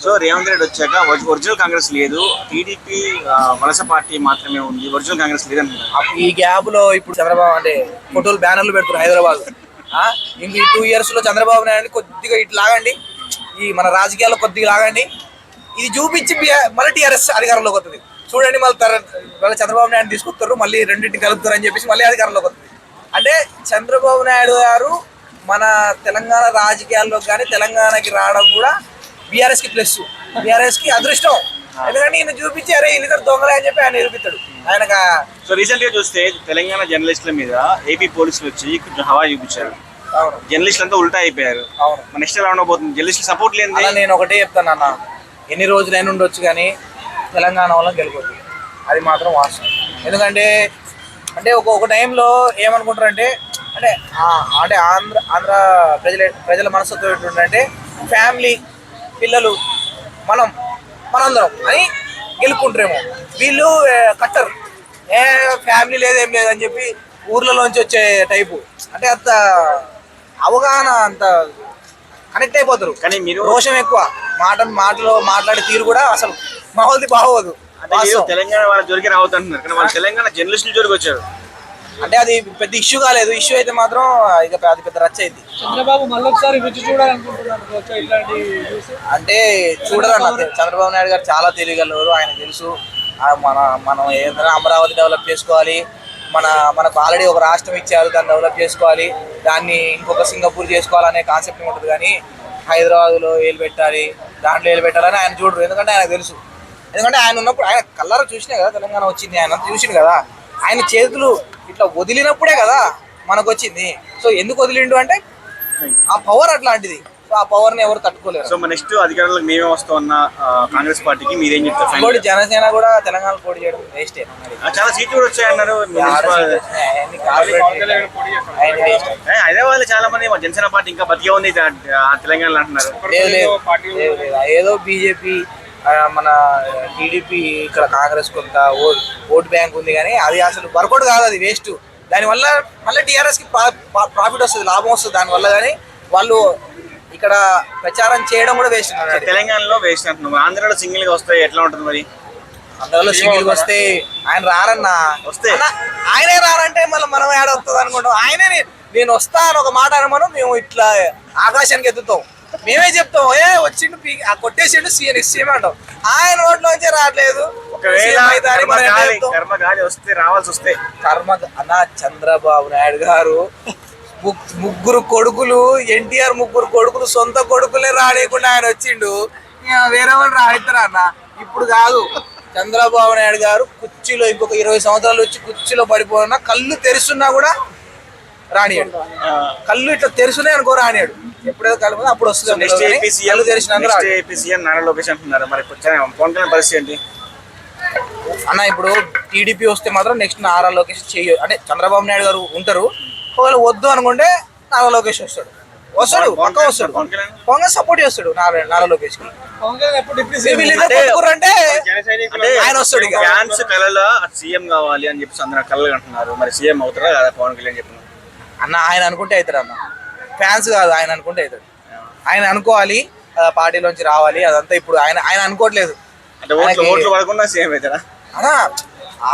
So Revanth Reddy వచ్చాక original Congress లేదు, TDP వలస పార్టీ మాత్రమే ఉంది, ఒరిజినల్ కాంగ్రెస్ లేదంటున్నారు. ఈ గ్యాప్ లో ఇప్పుడు చంద్రబాబు అంటే ఫోటోలు బ్యానర్లు పెడుతున్నారు హైదరాబాద్. ఇంక ఈ 2 years లో చంద్రబాబు నాయుడు కొద్దిగా ఇటు లాగండి, ఈ మన రాజకీయాల్లో కొద్దిగా లాగండి, ఇది చూపించి మళ్ళీ టీఆర్ఎస్ అధికారంలోకి వస్తుంది చూడండి. మళ్ళీ చంద్రబాబు నాయుడు తీసుకొస్తారు, మళ్ళీ రెండింటిని కలుపుతారు అని చెప్పేసి మళ్ళీ అధికారంలోకి వస్తుంది. అంటే చంద్రబాబు నాయుడు గారు మన తెలంగాణ రాజకీయాల్లో కానీ తెలంగాణకి రావడం కూడా బీఆర్ఎస్కి ప్లస్, బీఆర్ఎస్కి అదృష్టం. ఎందుకంటే ఈయన చూపించి అరే వీళ్ళిద్దరు దొంగలే అని చెప్పి ఆయన నిరూపిస్తాడు ఆయన. సో రీసెంట్ గా చూస్తే తెలంగాణ జర్నలిస్టుల మీద ఏపీ పోలీసులు వచ్చి హవా చూపించారు. జర్నలిస్టులు అంతా ఉల్టా అయిపోయారు. మన నెక్స్ట్ ఎలా ఉండబోతుంది? జర్నలిస్టులు సపోర్ట్ లేదు. నేను ఒకటే చెప్తాను అన్న, ఎన్ని రోజులైనా ఉండొచ్చు కానీ తెలంగాణ వాళ్ళని గెలిపోతుంది, అది మాత్రం వాస్తవం. ఎందుకంటే అంటే ఒక టైంలో ఏమనుకుంటారంటే అంటే అంటే ఆంధ్ర ప్రజల మనస్తత్వం ఏంటంటే ఫ్యామిలీ, పిల్లలు, మనందరం అని గెలుపుకుంటారేమో. వీళ్ళు కట్టరు, ఫ్యామిలీ లేదేం లేదని చెప్పి ఊర్లలోంచి వచ్చే టైపు. అంటే అంత అవగాహన, అంత కనెక్ట్ అయిపోతారు. కానీ మీరు రోషం ఎక్కువ, మాటలో మాట్లాడే తీరు కూడా అసలు మామూలుది బాగోదు. తెలంగాణ వాళ్ళ జోలికి రావద్దంటున్నారు కానీ వాళ్ళు తెలంగాణ జర్నలిస్టుల జోలికి వచ్చారు. అంటే అది పెద్ద ఇష్యూ కాలేదు, ఇష్యూ అయితే మాత్రం ఇక అది పెద్ద రచ్చ అయింది. చంద్రబాబు మళ్ళీ ఒకసారి రుచి చూడాలనుకుంటున్నారు అంటే చూడాలన్న. చంద్రబాబు నాయుడు గారు చాలా తెలియగలరు, ఆయన తెలుసు. మనం ఏదైనా అమరావతి డెవలప్ చేసుకోవాలి, మనకు ఆల్రెడీ ఒక రాష్ట్రం ఇచ్చారు, దాన్ని డెవలప్ చేసుకోవాలి, దాన్ని ఇంకొక సింగపూర్ చేసుకోవాలనే కాన్సెప్ట్ ఉంటుంది. కానీ హైదరాబాద్లో ఏలు పెట్టాలి, దాంట్లో ఏలు పెట్టాలని ఆయన చూడరు. ఎందుకంటే ఆయనకు తెలుసు. ఎందుకంటే ఆయన ఉన్నప్పుడు ఆయన కళ్ళారా చూసినా కదా తెలంగాణ వచ్చింది, ఆయన చూసిండు కదా. ఆయన చేతులు ఇట్లా వదిలినప్పుడే కదా మనకు వచ్చింది. సో ఎందుకు వదిలిండు అంటే ఆ పవర్ అట్లాంటిది. సో ఆ పవర్ ని ఎవరు తట్టుకోలేరు. సో నెక్స్ట్ అధికారంలోకి మేమే వస్తామన్న కాంగ్రెస్ పార్టీకి మీరేం చెప్తారు? జనసేన కూడా తెలంగాణ పోటీ చేయడం వేస్టే. చాలా సీట్లు కూడా వచ్చాయన్నారు. హైదరాబాద్ లో చాలా మంది జనసేన పార్టీ ఇంకా బతికే ఉంది తెలంగాణలో అంటున్నారు. ఏదో బీజేపీ, మన టీడీపీ, ఇక్కడ కాంగ్రెస్ కొంత ఓటు బ్యాంక్ ఉంది కానీ అది అసలు వర్కౌట్ కాదు, అది వేస్ట్. దానివల్ల మళ్ళీ టీఆర్ఎస్కి ప్రాఫిట్ వస్తుంది, లాభం వస్తుంది దానివల్ల. కానీ వాళ్ళు ఇక్కడ ప్రచారం చేయడం కూడా వేస్ట్. తెలంగాణలో వేస్ట్ అంటున్నాం. ఆంధ్రాలో సింగిల్ గా వస్తాయి, ఎట్లా ఉంటుంది మరి? ఆంధ్రాలో సింగిల్ గా వస్తే ఆయన రారన్నా, వస్తే ఆయనే రారంటే మళ్ళీ మనం ఏడ వస్తుంది అనుకుంటాం. ఆయనే నేను వస్తా అని ఒక మాట అనమను, మేము ఇట్లా ఆకాశానికి ఎత్తుతాం, మేమే చెప్తాం వచ్చిండు కొట్టేసిండు సీఎం అంటాం. ఆయన రోడ్లోంచే రావట్లేదు. అన్న చంద్రబాబు నాయుడు గారు ముగ్గురు కొడుకులు, ఎన్టీఆర్ ముగ్గురు కొడుకులు, సొంత కొడుకులే రానియకుండా ఆయన వచ్చిండు. వేరే వాళ్ళు రాయిస్తారా అన్న? ఇప్పుడు కాదు. చంద్రబాబు నాయుడు గారు కుర్చీలో ఇంకొక 20 సంవత్సరాలు వచ్చి కుర్చీలో పడిపోయినా కళ్ళు తెరుస్తున్నా కూడా రానియాడు. కళ్ళు ఇట్లా తెరుస్తున్నాయి అనుకో రానియాడు. ఎప్పుడైతే కలుపు అప్పుడు వస్తుంది. అన్న ఇప్పుడు టీడీపీ వస్తే మాత్రం నెక్స్ట్ నారా లోకేష్ చెయ్యి అంటే చంద్రబాబు నాయుడు గారు ఉంటారు. ఒకవేళ వద్దు అనుకుంటే నారా లోకేష్ వస్తాడు, పక్క వస్తాడు. కాంగ్రెస్ సపోర్ట్ చేస్తాడు నారా లోకేష్ కి. అంటే ఆయన వస్తాడు. సీఎం కావాలి అని చెప్పి అందరూ కళ్ళు అంటున్నారు. మరి సీఎం అవుతారా కదా పవన్ కళ్యాణ్ చెప్పిన అన్న? ఆయన అనుకుంటే అవుతాడు అన్న, ఫ్యాన్స్ కాదు, ఆయన అనుకుంటే అవుతాడు. ఆయన అనుకోవాలి, పార్టీలోంచి రావాలి, అదంతా ఇప్పుడు ఆయన అనుకోవట్లేదు. అన్నా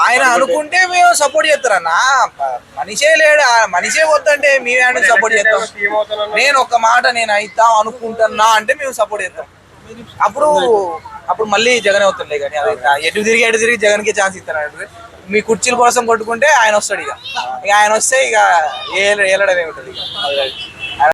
ఆయన అనుకుంటే మేము సపోర్ట్ చేస్తారన్న. మనిషే లేడు, మనిషే వద్దంటే మేము సపోర్ట్ చేస్తాం. నేను ఒక్క మాట నేను అవుతాం అనుకుంటున్నా అంటే మేము సపోర్ట్ చేస్తాం. అప్పుడు మళ్ళీ జగన్ అవుతుండే. కానీ అది ఎటు తిరిగి జగన్కి ఛాన్స్ ఇస్తాను. మీ కుర్చీల కోసం కొట్టుకుంటే ఆయన వస్తాడు. ఇక ఆయన వస్తే ఇక ఏలడమే ఉంటుంది. ఇక